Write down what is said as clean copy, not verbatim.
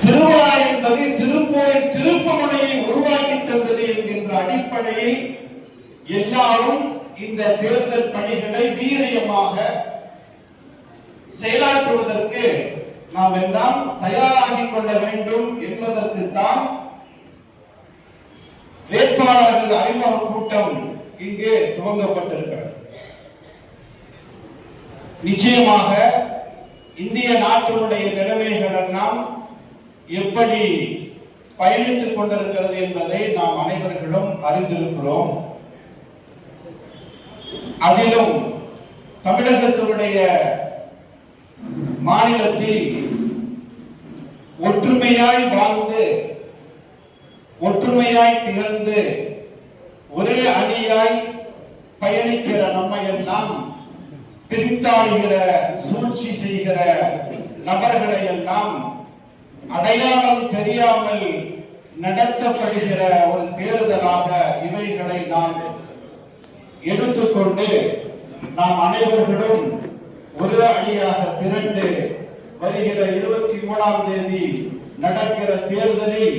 திருவிழா என்பது திருப்போரின் திருப்பமுனையை உருவாக்கி தந்தது என்கின்ற அடிப்படையில் எல்லாரும் இந்த தேர்தல் பணிகளை வீரியமாக செயலாற்றுவதற்கு நாம் எல்லாம் தயாராகிக் கொள்ள வேண்டும் என்பதற்கு தான் வேட்பாளர்கள் அறிமுக கூட்டம் இங்கே துவங்கப்பட்டிருக்கிறது. நிச்சயமாக இந்திய நாட்டினுடைய நிலைமைகள் எல்லாம் எப்படி பயணித்துக் கொண்டிருக்கிறது என்பதை நாம் அனைவர்களும் அறிந்திருக்கிறோம். அதிலும் தமிழகத்தினுடைய மாநிலத்தில் ஒற்றுமையாய் வாழ்ந்து ஒற்றுமையாய் திகழ்ந்து ஒரே அணியாய் பயணிக்கிற நம்மை எல்லாம் பிரித்தாளுகிற சூழ்ச்சி செய்கிற நபர்களை எல்லாம் அடையாளம் தெரியாமல் நடத்தப்படுகிற ஒரு தேர்தலாக இவைகளை நாம் எடுத்துக்கொண்டு நாம் அனைவர்களும் ஒரு அணியாக திரண்டு வருகிற 23ஆம் தேதி நடக்கிற தேர்தலில்